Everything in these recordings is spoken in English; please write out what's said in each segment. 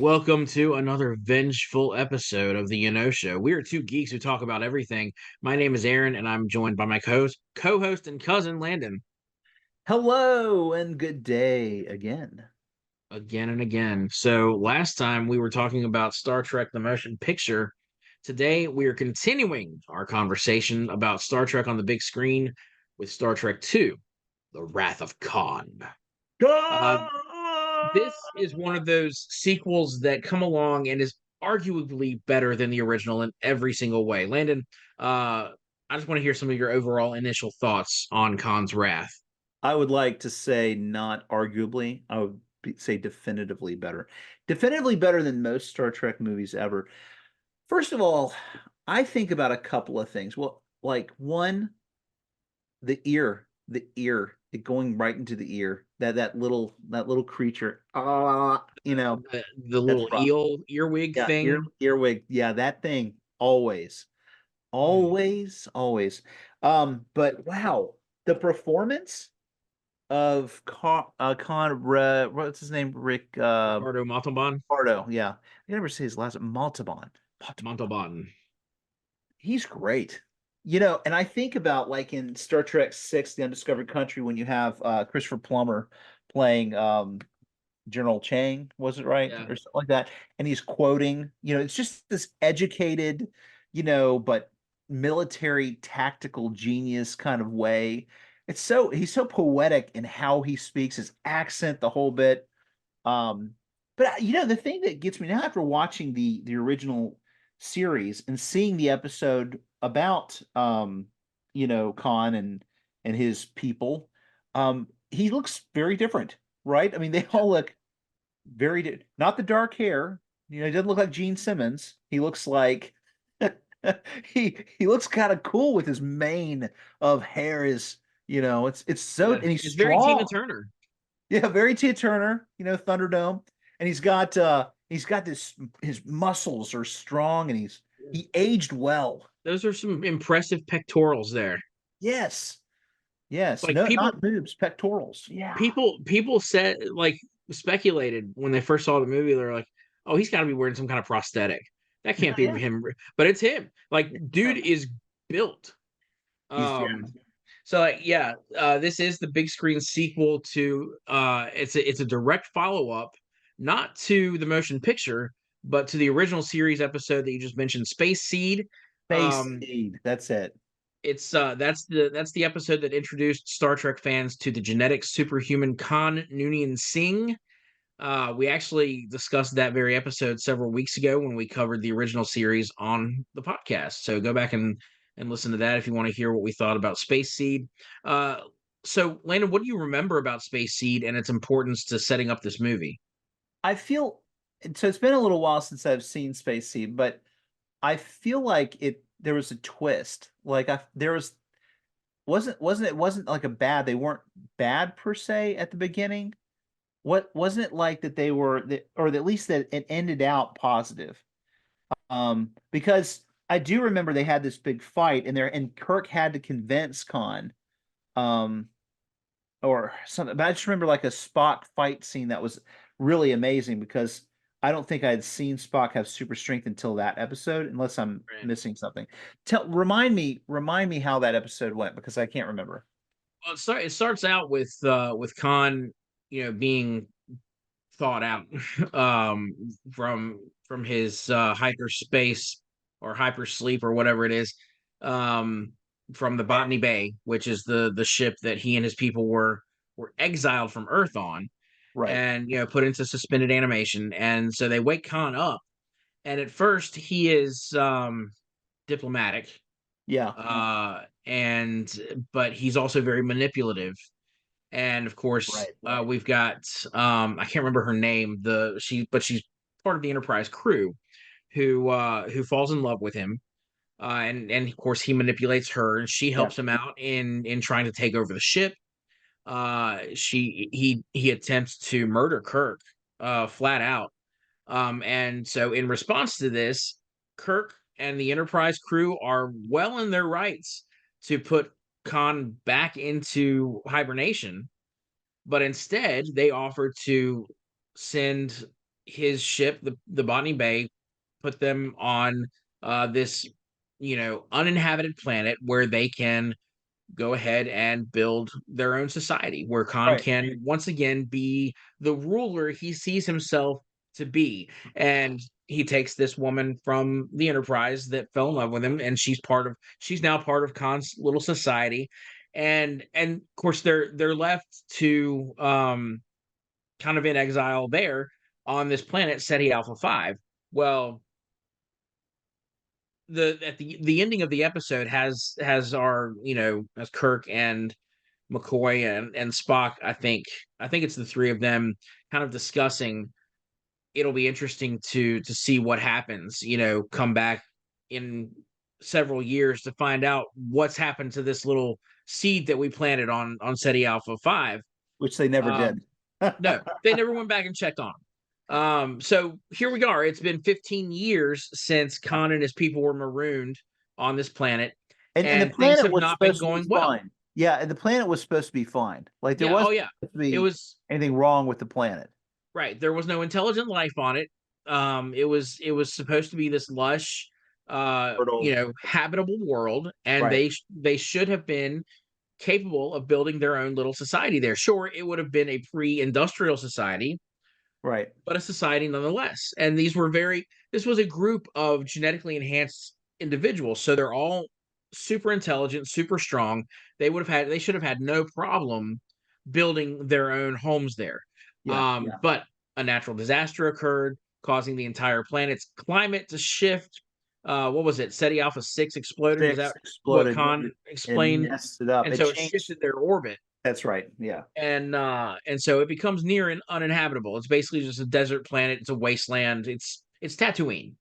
Welcome to another vengeful episode of the Show. We are two geeks who talk about everything. My name is Aaron, and I'm joined by my co-host and cousin Landon. Hello and good day again. Again and again. So last time we were talking about Star Trek: The Motion Picture. Today we are continuing our conversation about Star Trek on the big screen with Star Trek II: The Wrath of Khan. Uh, this is one of those sequels that come along and is arguably better than the original in every single way. Landon, I just want to hear some of your overall initial thoughts on Khan's Wrath. I would like to say not arguably, say definitively better. Definitively better than most Star Trek movies ever. First of all, I think about a couple of things. Well, like one, the ear, it going right into the ear. That little creature. The That's little rough. eel earwig Yeah, thing. earwig. Yeah, that thing. Always. Mm. Always, always. But wow, the performance of what's his name? Rick Ricardo Montalban. Pardo. Yeah, I can never say his last name. Montalban. Montalban. He's great. And I think about like in Star Trek Six, The Undiscovered Country, when you have Christopher Plummer playing General Chang, was it right? Yeah. Or something like that. And he's quoting, it's just this educated, but military tactical genius kind of way. He's so poetic in how he speaks, his accent, the whole bit. But the thing that gets me now after watching the original series and seeing the episode about Khan and his people, he looks very different, right? I mean, they all look not the dark hair. He doesn't look like Gene Simmons. He looks like he looks kind of cool with his mane of hair is, it's so Yeah. and he's It's very Tina strong. Turner. Yeah, very Tia Turner, Thunderdome. And he's got this his muscles are strong and he aged well. Those are some impressive pectorals there. Yes. Yes. Like No, people not boobs, pectorals. Yeah. people said like speculated when they first saw the movie. They're like, "Oh, he's got to be wearing some kind of prosthetic. That can't be Yeah. him." But it's him. Like, dude is built. Yeah. So like, yeah, this is the big screen sequel to. It's a direct follow up, not to the motion picture, but to the original series episode that you just mentioned, Space Seed. Space Um, Seed. That's it. it's that's the episode that introduced Star Trek fans to the genetic superhuman Khan Noonien Singh. We actually discussed that very episode several weeks ago when we covered the original series on the podcast. So go back and listen to that if you want to hear what we thought about Space Seed. Uh, so Landon, what do you remember about Space Seed and its importance to setting up this movie? I feel so it's been a little while since I've seen Space Seed, but I feel like there was a twist. Like there wasn't like a bad, they weren't bad per se at the beginning. What wasn't it like that they were or at least that it ended out positive? Because I do remember they had this big fight and Kirk had to convince Khan um or something. But I just remember like a Spock fight scene that was really amazing because I don't think I had seen Spock have super strength until that episode, unless I'm Right. missing something. Remind me how that episode went because I can't remember. Well, it starts out with Khan, being thought out from his hyperspace or hypersleep or whatever it is, um, from the Botany Bay, which is the ship that he and his people were exiled from Earth on, Right. and put into suspended animation. And so they wake Khan up, and at first he is diplomatic, Yeah. and but he's also very manipulative. And of course, Right. we've got I can't remember her name, but she's part of the Enterprise crew who falls in love with him, and of course he manipulates her, and she Yeah. helps him out in trying to take over the ship. He attempts to murder Kirk, flat out. And so in response to this, Kirk and the Enterprise crew are well in their rights to put Khan back into hibernation, but instead they offer to send his ship, the Botany Bay, put them on this, uninhabited planet where they can go ahead and build their own society, where Khan Right. can once again be the ruler he sees himself to be. And he takes this woman from the Enterprise that fell in love with him, and she's now part of Khan's little society. And of course they're left to kind of in exile there on this planet Ceti Alpha 5. Well, the ending of the episode has our, as Kirk and McCoy and Spock, I think it's the three of them kind of discussing. It'll be interesting to see what happens, come back in several years to find out what's happened to this little seed that we planted on Ceti Alpha 5. Which they never Um, did. no, they never went back and checked on them. So here we are. It's been 15 years since Khan and his people were marooned on this planet, And the and things planet have was not been supposed to be going well. fine. Yeah, and the planet was supposed to be fine. Like there Yeah, oh wasn't yeah. supposed to It be was anything wrong with the planet. right. There was no intelligent life on it. It was supposed to be this lush, Fertile. habitable world, and Right. they should have been capable of building their own little society there. Sure, it would have been a pre-industrial society, Right. but a society nonetheless. And this was a group of genetically enhanced individuals. So they're all super intelligent, super strong. They should have had no problem building their own homes there. Yeah. Yeah. But a natural disaster occurred, causing the entire planet's climate to shift. What was it? SETI Alpha 6 exploded. Was Six that what exploded Khan and explained? messed it up. And It so it changed. shifted their orbit, That's right. Yeah. and so it becomes near and uninhabitable. It's basically just a desert planet. It's a wasteland. It's Tatooine.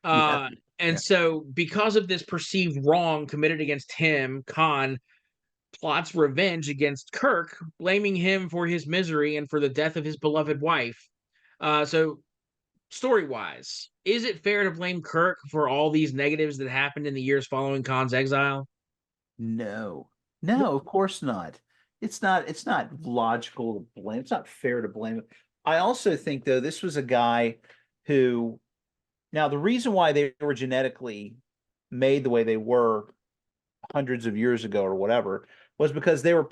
Yeah. Uh, and Yeah. so because of this perceived wrong committed against him, Khan plots revenge against Kirk, blaming him for his misery and for the death of his beloved wife. So story wise, is it fair to blame Kirk for all these negatives that happened in the years following Khan's exile? No. No, of course not. It's not logical to blame. It's not fair to blame it. I also think though this was a guy who now the reason why they were genetically made the way they were hundreds of years ago or whatever was because they were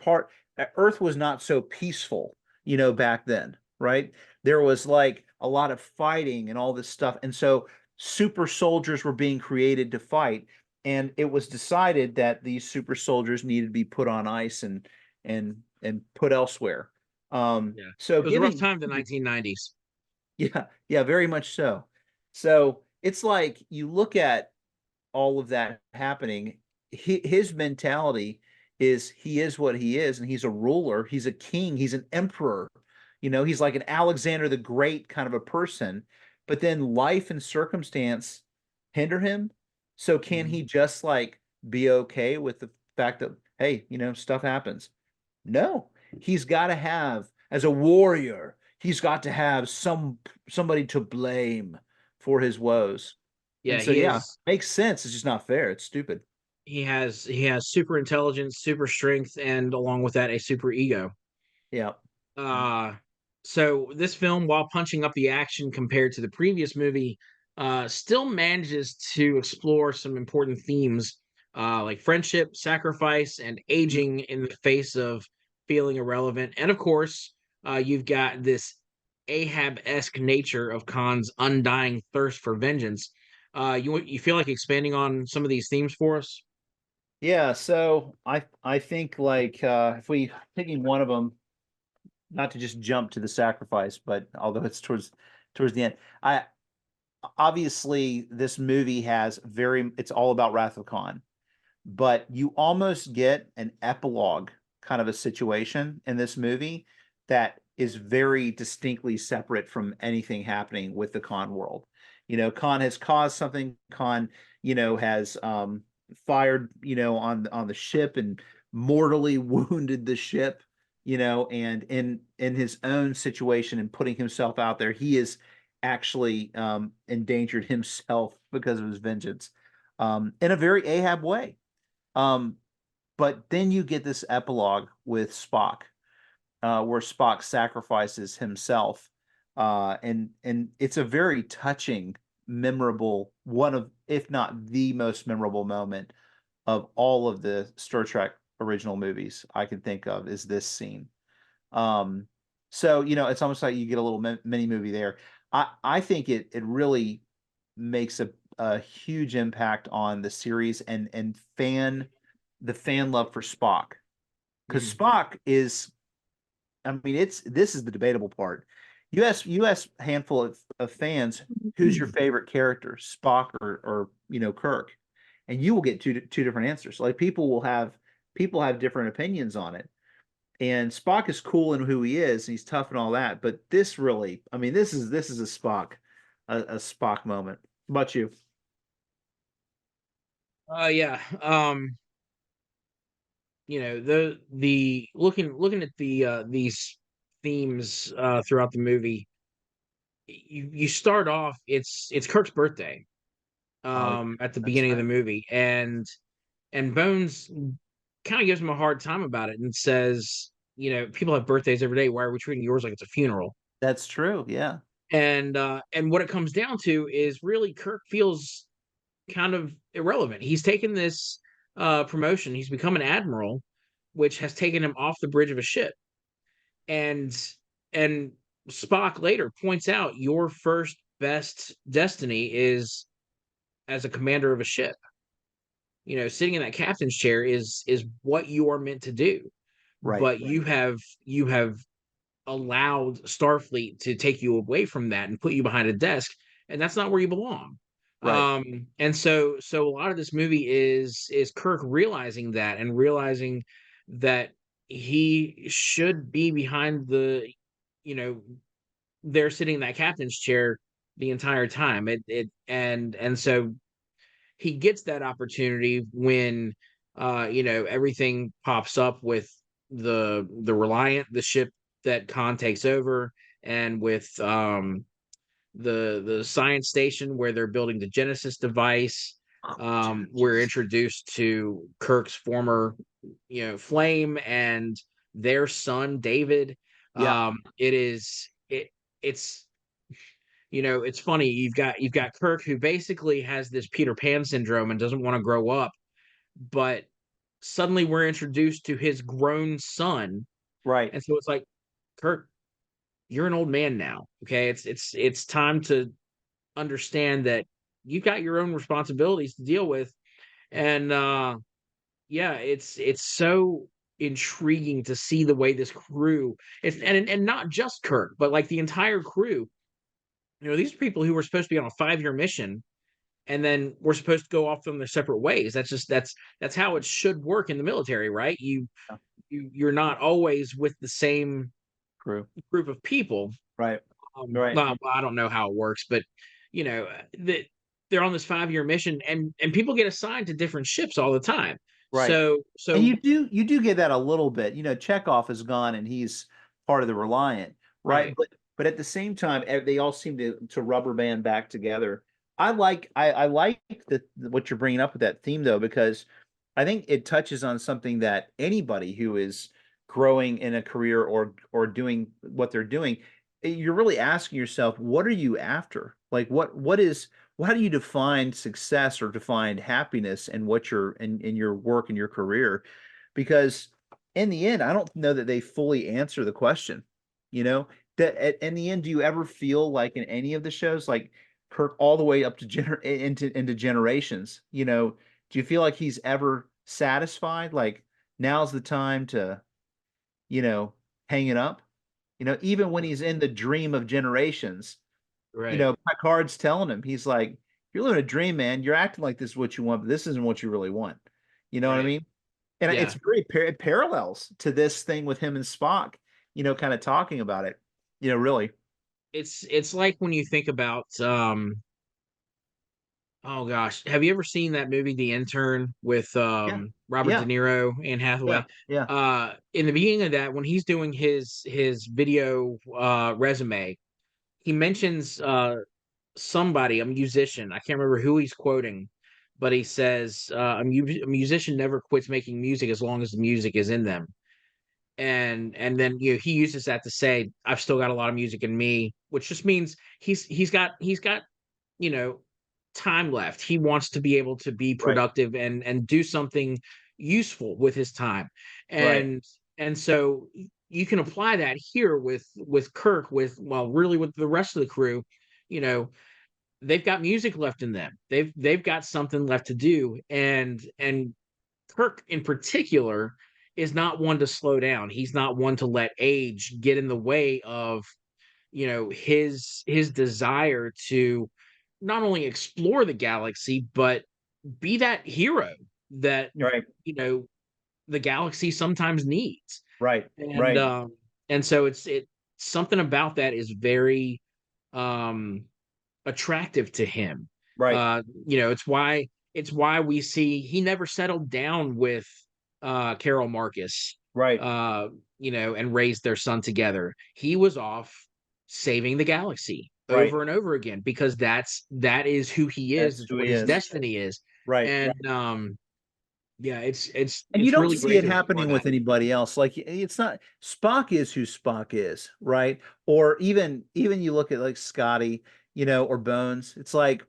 Earth was not so peaceful, back then, right? There was like a lot of fighting and all this stuff. And so super soldiers were being created to fight. And it was decided that these super soldiers needed to be put on ice and put elsewhere. Yeah. So It was a rough giving time, the 1990s. yeah, yeah, very much so. So it's like you look at all of that happening, his mentality is he is what he is, and he's a ruler, he's a king, he's an emperor. He's like an Alexander the Great kind of a person, but then life and circumstance hinder him. So can Mhm. he just like be okay with the fact that, hey, stuff happens? No, he's got to have, as a warrior, he's got to have somebody to blame for his woes. Yeah, And so, yeah, makes sense. It's just not fair. It's stupid. he has super intelligence, super strength, and along with that, a super ego. Yeah. Uh so this film, while punching up the action compared to the previous movie, still manages to explore some important themes, like friendship, sacrifice, and aging in the face of feeling irrelevant. And of course, you've got this Ahab-esque nature of Khan's undying thirst for vengeance. You feel like expanding on some of these themes for us? Yeah. So I think like if we picking one of them, not to just jump to the sacrifice, but although it's towards the end, I obviously this movie has it's all about Wrath of Khan, but you almost get an epilogue kind of a situation in this movie that is very distinctly separate from anything happening with the Khan world. Khan has caused something. Khan, has fired, on the ship and mortally wounded the ship. And in his own situation and putting himself out there, he is actually endangered himself because of his vengeance in a very Ahab way. Um, but then you get this epilogue with Spock, where Spock sacrifices himself And it's a very touching, memorable, one of, if not the most memorable moment of all of the Star Trek original movies I can think of is this scene. Um, so it's almost like you get a little mini movie there. I think it really makes a huge impact on the series and the fan love for Spock, because Mhm. Spock is, I mean, this is the debatable part. US handful of fans, who's your favorite character, Spock or Kirk? And you will get two different answers. Like people have different opinions on it. And Spock is cool in who he is, and he's tough and all that. But this really, I mean, this is a Spock moment. How about you? Yeah. The looking at these themes throughout the movie, you start off, it's Kirk's birthday Oh, at the that's beginning of the right. movie, and Bones kind of gives him a hard time about it and says, people have birthdays every day. Why are we treating yours like it's a funeral? That's true. Yeah. And what it comes down to is really Kirk feels kind of irrelevant. He's taken this promotion. He's become an admiral, which has taken him off the bridge of a ship. And and Spock later points out your first best destiny is as a commander of a ship. Sitting in that captain's chair is what you are meant to do. Right. But you have allowed Starfleet to take you away from that and put you behind a desk, and that's not where you belong. Right. And so a lot of this movie is Kirk realizing that and realizing that he should be behind you know, they're sitting in that captain's chair the entire time. And so he gets that opportunity when everything pops up with the Reliant, the ship that Khan takes over, and with the science station where they're building the Genesis device. Dude, We're just introduced to Kirk's former flame and their son David. yeah. It's it's funny. You've got Kirk, who basically has this Peter Pan syndrome and doesn't want to grow up, but suddenly we're introduced to his grown son, Right. and so it's like, Kirk, you're an old man now. Okay, it's time to understand that you've got your own responsibilities to deal with, and yeah, it's so intriguing to see the way this crew, and not just Kirk, but like the entire crew. These are people who were supposed to be on a 5-year mission, and then we're supposed to go off on their separate ways. That's how it should work in the military, right? Yeah. You're not always with the same True. group of people. Right. Right. Well, I don't know how it works, but you know that they're on this 5-year mission, and people get assigned to different ships all the time. Right. So And so you do get that a little bit. Chekhov is gone and he's part of the Reliant, right? right, But at the same time, they all seem to rubber band back together. I like what you're bringing up with that theme though, because I think it touches on something that anybody who is growing in a career or doing what they're doing, you're really asking yourself, what are you after? Like how do you define success or define happiness and what you're in your work and your career? Because in the end, I don't know that they fully answer the question. You know, that in the end, do you ever feel like in any of the shows, like Kirk all the way up to into generations, do you feel like he's ever satisfied? Like now's the time to, you know, hang it up? Even when he's in the dream of generations, right, Picard's telling him, he's like, "You're living a dream, man. You're acting like this is what you want, but this isn't what you really want." You know what I right. mean? And it's Yeah, very it parallels to this thing with him and Spock, kind of talking about it. Really. it's like when you think about oh gosh, have you ever seen that movie The Intern with Yeah. Robert De Yeah. Niro, Anne Yeah. Hathaway? Yeah. In the beginning of that, when he's doing his video resume, he mentions somebody, a musician. I can't remember who he's quoting, but he says a musician never quits making music as long as the music is in them. and then he uses that to say, I've still got a lot of music in me, which just means he's got you know time left. He wants to be able to be Right. productive and do something useful with his time. Right. And so you can apply that here with Kirk, with, well, really with the rest of the crew. you know they've got music left in them. They've got something left to do. And Kirk in particular is not one to slow down. He's not one to let age get in the way of his desire to not only explore the galaxy, but be that hero that Right. you know the galaxy sometimes needs. Right. and Right. um and so it something about that is very um attractive to him. Right. It's why we see he never settled down with Carol Marcus, Right. uh, and raised their son together. He was off saving the galaxy Right. over and over again, because that is who he is. That's It's who what he his is. destiny is. Right. And yeah, And you it's don't really see great it to explore happening that. with anybody else. Like it's not Spock is who Spock is, right? Or even you look at like Scotty, or Bones. It's like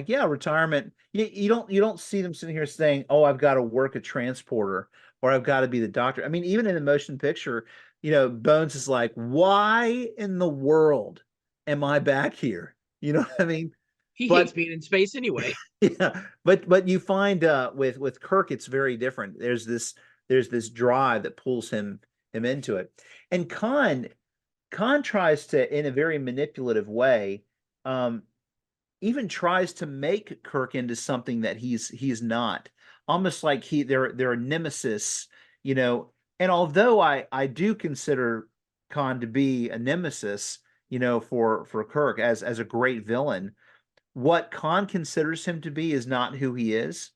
yeah, retirement. You don't see them sitting here saying, "Oh, I've got to work a transporter or I've got to be the doctor." I mean, even in the motion picture, Bones is like, "Why in the world am I back here?" You know what I mean? He hates But being in space anyway. yeah, but you find with Kirk it's very different. There's this drive that pulls him into it. And Khan tries to, in a very manipulative way, um even tries to make Kirk into something that he's not. Almost like they're a nemesis, you know. And although I do consider Khan to be a nemesis, for Kirk as a great villain, what Khan considers him to be is not who he is.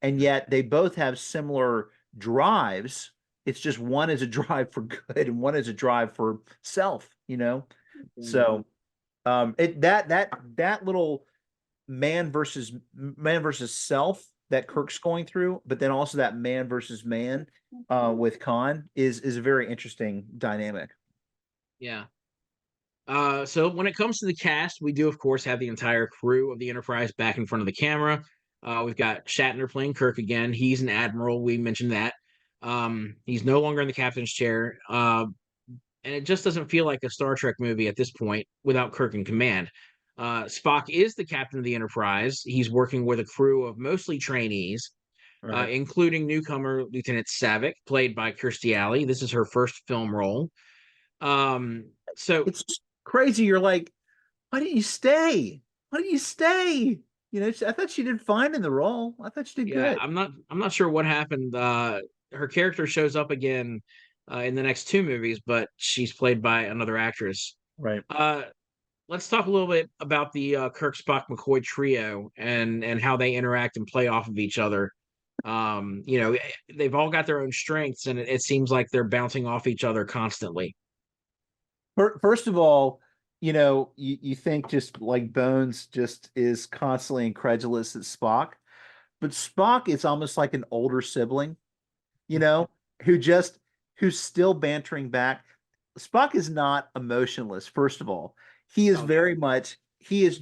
And Mhm. yet they both have similar drives. It's just one is a drive for good and one is a drive for self. So that little man versus self that Kirk's going through, but then also that man versus man with Khan is a very interesting dynamic. Yeah. So when it comes to the cast, we do of course have the entire crew of the Enterprise back in front of the camera. We've got Shatner playing Kirk again. He's an admiral. We mentioned that. He's no longer in the captain's chair, and it just doesn't feel like a Star Trek movie at this point without Kirk in command. Spock is the captain of the Enterprise. He's working with a crew of mostly trainees, Right. including newcomer Lieutenant Savick, played by Kirstie Alley. This is her first film role. So It's crazy. You're like, why didn't you stay? Why didn't you stay? I thought she did fine in the role. I thought she did yeah, good. I'm not sure what happened. Her character shows up again in the next two movies, but she's played by another actress. Right. Uh, let's talk a little bit about the Kirk, Spock, McCoy trio and how they interact and play off of each other. They've all got their own strengths, and it seems like they're bouncing off each other constantly. First of all, you think just like Bones just is constantly incredulous at Spock, but Spock is almost like an older sibling, you know, who just who's still bantering back. Spock is not emotionless, first of all. He is Oh no, very much, he's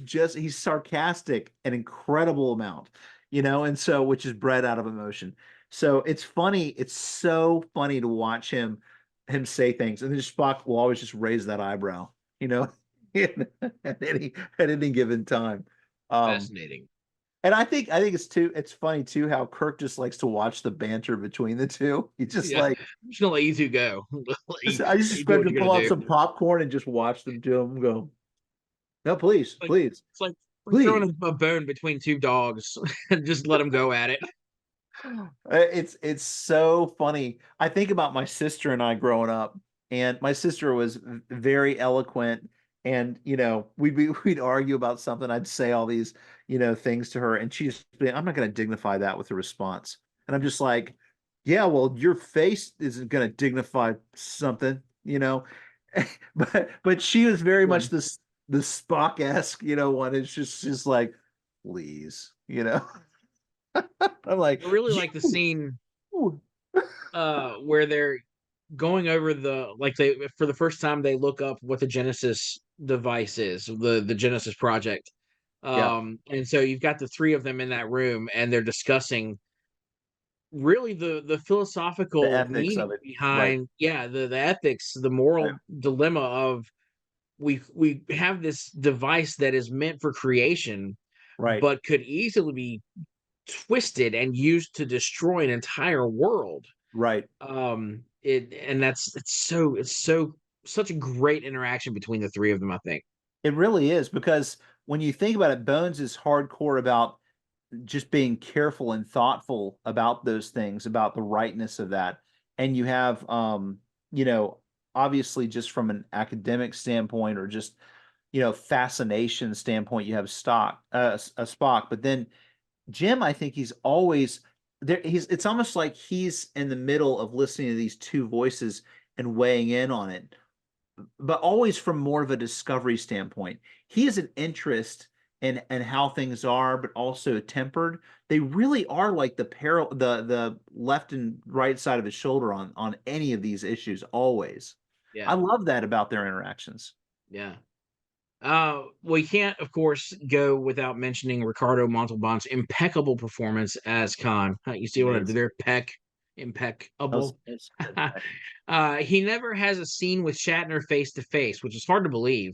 sarcastic an incredible amount, and so which is bred out of emotion. So it's funny, it's so funny to watch him say things, and then Spock will always just raise that eyebrow, you know, at any given time. Um, fascinating. and I think it's funny too how Kirk just likes to watch the banter between the two. He just Yeah, like I'm just gonna let you two go. I just Let you do expect what to you're pull gonna out do. some popcorn and just watch them do them go. No, please, Like please, it's like we're please. throwing a bone between two dogs and just let them go at it. It's so funny. I think about my sister and I growing up, and my sister was very eloquent, and we'd argue about something. I'd say all these things to her, and she's I'm not going to dignify that with a response, and I'm just like, yeah, well, your face isn't going to dignify something, but she was very much One. the Spock-esque, one. It's just like, please, I'm like, I really like the you. scene where they're going over the like they for the first time they look up what the Genesis device is, the Genesis project. Yeah, And so you've got the three of them in that room and they're discussing really the the philosophical ethics of meaning it. Right, behind the ethics, the right, moral dilemma of we have this device that is meant for creation right. but could easily be twisted and used to destroy an entire world. Right. It and that's it's so such a great interaction between the three of them, I think. It really is because when you think about it, Bones is hardcore about just being careful and thoughtful about those things, about the rightness of that. And you have, you know, obviously just from an academic standpoint or just, fascination standpoint, you have a Spock, but then Jim, I think he's always there. It's almost like he's in the middle of listening to these two voices and weighing in on it, but always from more of a discovery standpoint. He has an interest in how things are, but also tempered. They really are like the left and right side of his shoulder on any of these issues, always. I Yeah, love that about their interactions. yeah. We can't, of course, go without mentioning Ricardo Montalban's impeccable performance as Khan. You see what I did Amazing. there? That was, Impeccable. it's good. He never has a scene with Shatner face to face, which is hard to believe.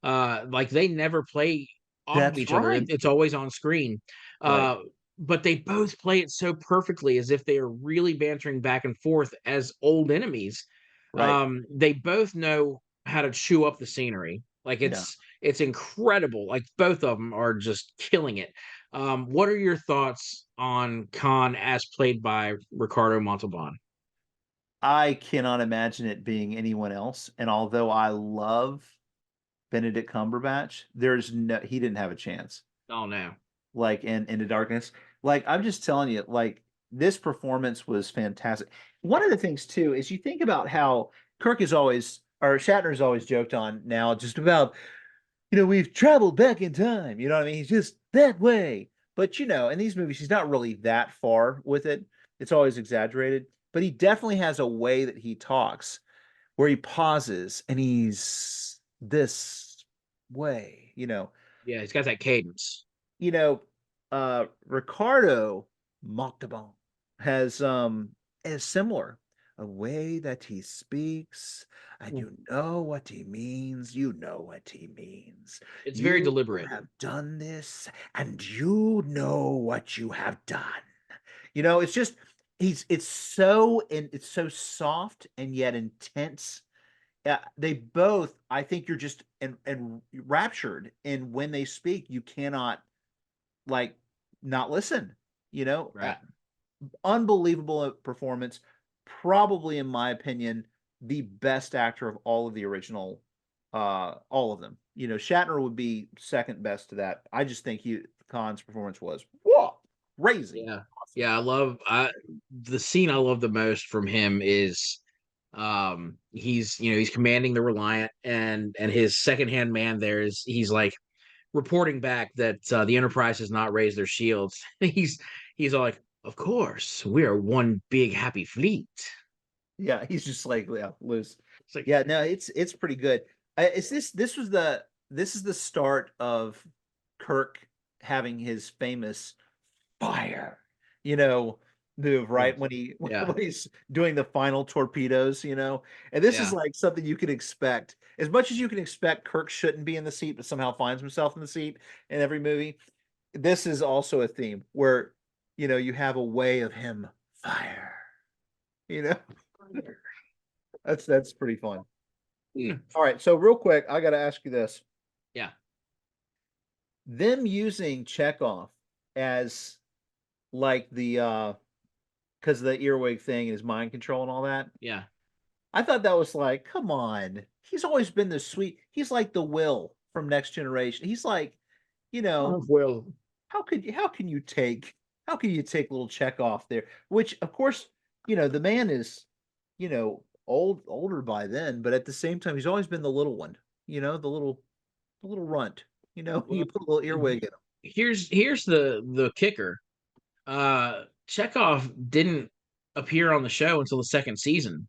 Like they never play off of That's each other. right. It's always on screen. Right. Uh, but they both play it so perfectly as if they are really bantering back and forth as old enemies. Right. They both know how to chew up the scenery. Like Yeah. it's incredible. Like both of them are just killing it. What are your thoughts on Khan as played by Ricardo Montalban? I cannot imagine it being anyone else. And although I love Benedict Cumberbatch, he didn't have a chance. Oh no. Like in the darkness. Like I'm just telling you, like this performance was fantastic. One of the things too is you think about how Kirk is always or Shatner's always joked on now just about, we've traveled back in time. You know what I mean? He's just that way. But in these movies, he's not really that far with it. It's always exaggerated. But he definitely has a way that he talks where he pauses and he's this way. Yeah, he's got that cadence. You know, Ricardo Montalban has is similar. A way that he speaks, and Mm. you know what he means. You know what he means. It's very You deliberate. have done this, and you know what you have done. It's just it's so soft and yet intense. Yeah, they both, I think you're just and raptured in when they speak. You cannot like not listen. You know, uh, Right. Unbelievable performance. Probably, in my opinion, the best actor of all of the original, all of them. Shatner would be second best to that. I just think Khan's performance was whoa, crazy. Yeah. Awesome. Yeah, I the scene I love the most from him is he's commanding the Reliant and his secondhand man there is he's like reporting back that the Enterprise has not raised their shields. He's all like, "Of course, we are one big happy fleet." Yeah, he's just like, yeah, loose. It's like, Yeah, no, it's pretty good. Is this is the start of Kirk having his famous fire, you know, move, right? yes, When he yeah, when he's doing the final torpedoes. And this is yeah, like something you can expect. As much as you can expect Kirk shouldn't be in the seat, but somehow finds himself in the seat in every movie. This is also a theme where, you have a way of him fire, you know? That's pretty fun. mm, All right, so real quick, I got to ask you this. yeah, Them using Chekhov as like the because of the earwig thing and his mind control and all that. yeah. I thought that was like, come on. He's always been this sweet. He's like the Will from Next Generation. He's like, you know, Well, how can you take little check off there? Which of course, the man is, older by then, but at the same time, he's always been the little one, the little runt. You well, put a little earwig in him. here's the kicker. Chekhov didn't appear on the show until the second season.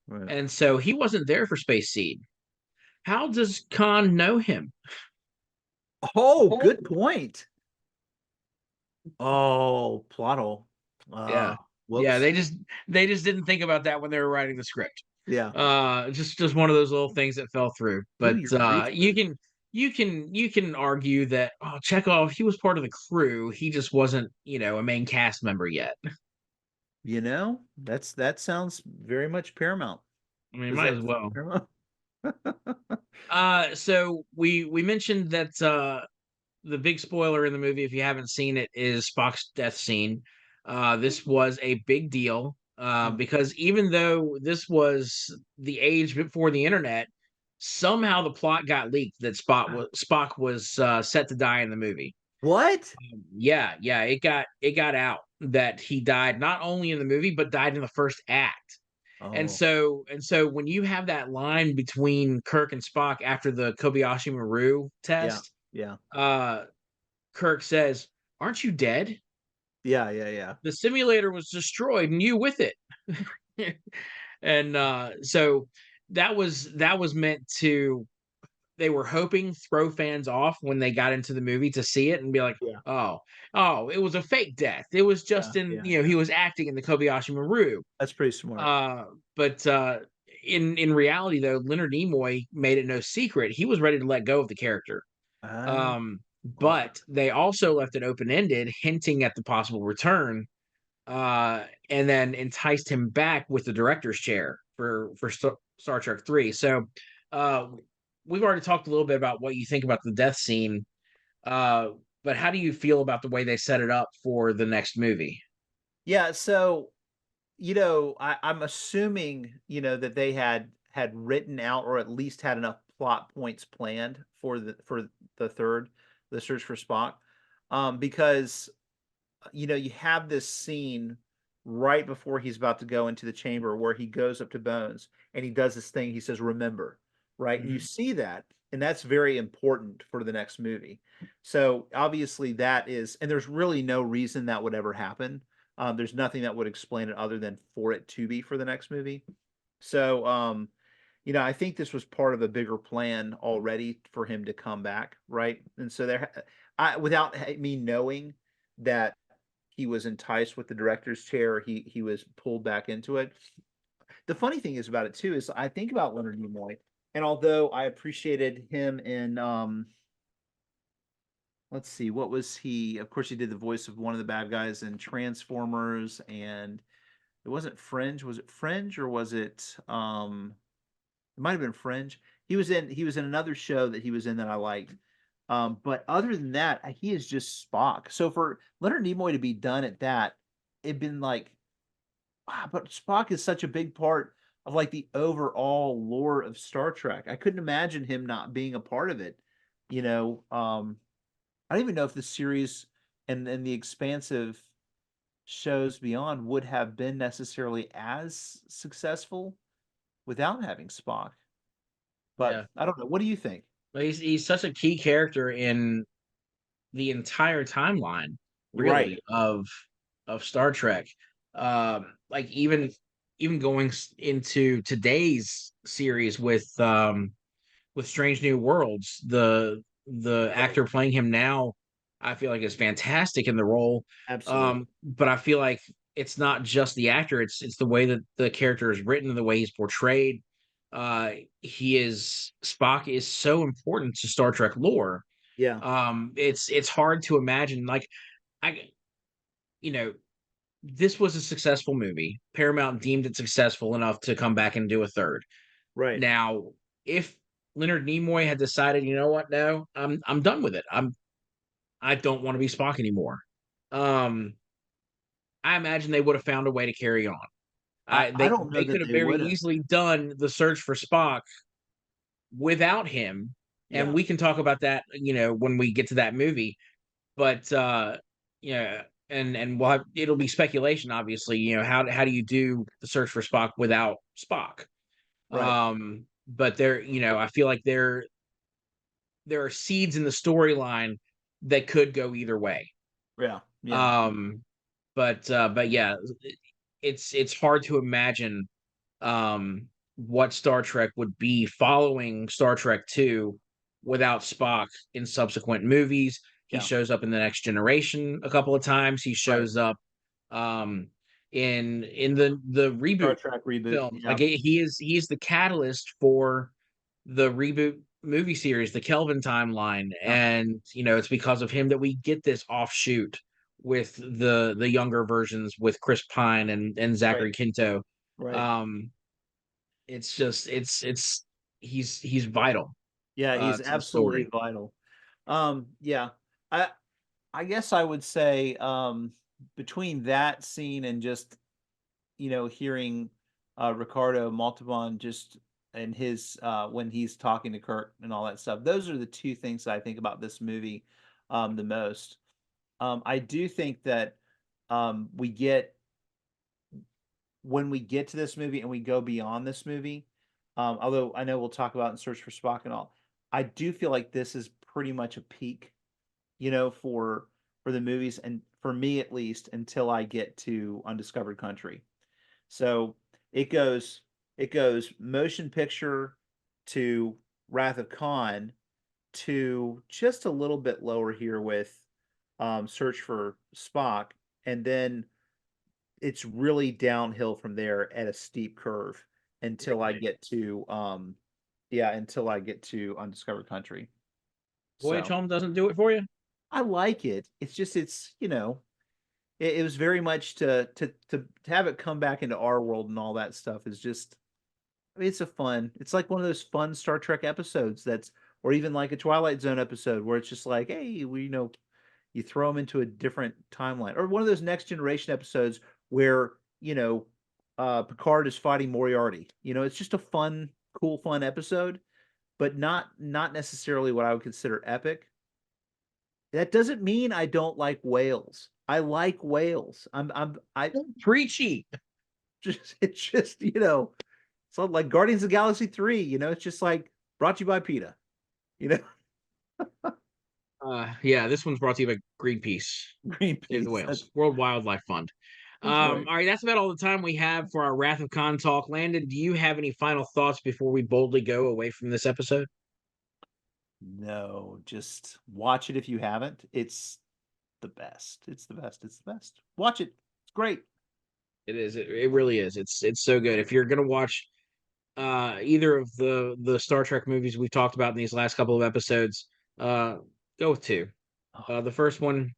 Right. And so he wasn't there for Space Seed. How does Khan know him? Oh, good point. Oh, plot hole. Yeah. Yeah, Whoops. they just didn't think about that when they were writing the script. Yeah. Just one of those little things that fell through. Ooh, But you're preaching. you can argue that Chekhov, he was part of the crew. He just wasn't, a main cast member yet. That sounds very much Paramount. I mean, Is might that as well. Paramount? So we mentioned that the big spoiler in the movie, if you haven't seen it, is Spock's death scene. This was a big deal Mm. because even though this was the age before the internet, somehow the plot got leaked that Spock was set to die in the movie. What? Yeah, it got out that he died not only in the movie but died in the first act. Oh, And so when you have that line between Kirk and Spock after the Kobayashi Maru yeah. test, Yeah. uh Kirk says, "Aren't you dead? Yeah, yeah, yeah. The simulator was destroyed and you with it." And so that was meant to, they were hoping, throw fans off when they got into the movie to see it and be like, Yeah. "Oh, oh, it was a fake death. It was Yeah. just in, Yeah. he Yeah. was acting in the Kobayashi Maru." That's pretty smart. Uh but in reality though, Leonard Nimoy made it no secret he was ready to let go of the character. Uh, okay. But they also left it open ended, hinting at the possible return, and then enticed him back with the director's chair for Star Trek 3. So, uh, we've already talked a little bit about what you think about the death scene, uh, but how do you feel about the way they set it up for the next movie? Yeah, so I'm assuming, that they had written out or at least had enough plot points planned for the third, the search for Spock. Because you have this scene right before he's about to go into the chamber where he goes up to Bones and he does this thing. He says, "Remember," right? And you Mhm. see that, and that's very important for the next movie. So obviously that is, and there's really no reason that would ever happen. There's nothing that would explain it other than for it to be for the next movie. So, I think this was part of a bigger plan already for him to come back, right? And so without me knowing that he was enticed with the director's chair, he was pulled back into it. The funny thing is about it too is I think about Leonard Nimoy, and although I appreciated him in let's see, what was he? Of course, he did the voice of one of the bad guys in Transformers, and it wasn't Fringe. Was it Fringe or was it? It might have been Fringe. He was in another show that he was in that I liked. But other than that, he is just Spock. So for Leonard Nimoy to be done at that, it'd been like, but Spock is such a big part of like the overall lore of Star Trek. I couldn't imagine him not being a part of it. You know, I don't even know if the series and the expansive shows beyond would have been necessarily as successful without having Spock. But Yeah, I don't know. What do you think? but he's such a key character in the entire timeline, Right. really, of Star Trek. Like even going into today's series with Strange New Worlds, the Right. actor playing him now, I feel like is fantastic in the role. Absolutely. But I feel like it's not just the actor; it's the way that the character is written, the way he's portrayed. He is Spock is so important to Star Trek lore. Yeah. It's hard to imagine. Like I, you know, this was a successful movie. Paramount deemed it successful enough to come back and do a third. Right. Now, if Leonard Nimoy had decided, you know what, no, I'm done with it. I don't want to be Spock anymore. Um, I imagine they would have found a way to carry on. I don't know They could that have they very would have. easily done the search for Spock without him, and Yeah. we can talk about that, when we get to that movie. But yeah, and it'll be speculation, obviously. How do you do the search for Spock without Spock? Right. But I feel like there are seeds in the storyline that could go either way. Yeah. Yeah. Um, but yeah, it's hard to imagine. what Star Trek would be following Star Trek 2 without Spock in subsequent movies. He Yeah. shows up in The Next Generation a couple of times. He Right. shows up um in the Star reboot Trek reboot. films. Yeah. Like he's the catalyst for the reboot movie series, the Kelvin timeline, Yeah. and it's because of him that we get this offshoot with the younger versions with Chris Pine and Right. Zachary Quinto. Right. Um, it's just he's vital Yeah, he's to the absolutely story. vital. Yeah. I I guess I would say between that scene and just hearing Ricardo Montalban just and his when he's talking to Kirk and all that stuff. Those are the two things that I think about this movie the most. I do think that we get when we get to this movie and we go beyond this movie, although I know we'll talk about in Search for Spock and all, I do feel like this is pretty much a peak, for the movies and for me at least until I get to Undiscovered Country. So it goes it goes motion picture to Wrath of Khan to just a little bit lower here with Search for Spock, and then it's really downhill from there at a steep curve until I Really? get to yeah, until I get to Undiscovered Country. Voyage So Home doesn't do it for you? I like it. It's just it was very much to have it come back into our world and all that stuff is just I mean, it's like one of those fun Star Trek episodes that's or even like a Twilight Zone episode where it's just like, hey, you throw them into a different timeline. Or one of those Next Generation episodes where, Picard is fighting Moriarty. It's just a fun, cool, fun episode, but not necessarily what I would consider epic. That doesn't mean I don't like whales. I like whales. I Preachy. just it's just, it's not like Guardians of the Galaxy 3, it's just like brought to you by PETA, you know, Yeah, this one's brought to you by Greenpeace. Save the Greenpeace. whales. World Wildlife Fund. That's right. All right, that's about all the time we have for our Wrath of Khan talk. Landon, do you have any final thoughts before we boldly go away from this episode? No, just watch it if you haven't. It's the best. It's the best. It's the best. Watch it. It's great. It is. It really is. It's so good. If you're gonna watch either of the Star Trek movies we've talked about in these last couple of episodes, uh go with two. Oh, The first one,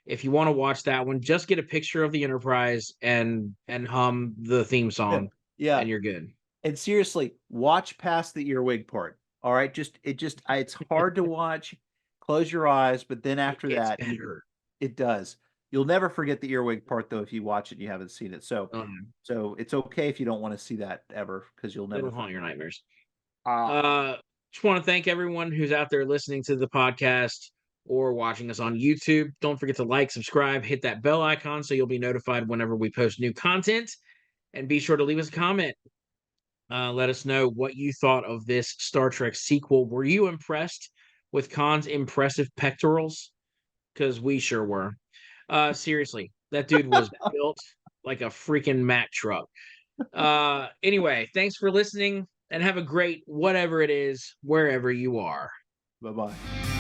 if you want to watch that one, just get a picture of the Enterprise and hum the theme yeah. song, Yeah. and you're good. And seriously, watch past the earwig part. All right. It's hard to watch. Close your eyes, but then It after gets that, better. it does. You'll never forget the earwig part though if you watch it and you haven't seen it. So so it's okay if you don't want to see that ever because you'll never It'll haunt forget. your nightmares. Ah, Uh, just want to thank everyone who's out there listening to the podcast or watching us on YouTube. Don't forget to like, subscribe, hit that bell icon so you'll be notified whenever we post new content. And be sure to leave us a comment. Let us know what you thought of this Star Trek sequel. Were you impressed with Khan's impressive pectorals? Because we sure were. Seriously, that dude was built like a freaking Mack truck. Anyway, thanks for listening and have a great whatever it is, wherever you are. bye bye.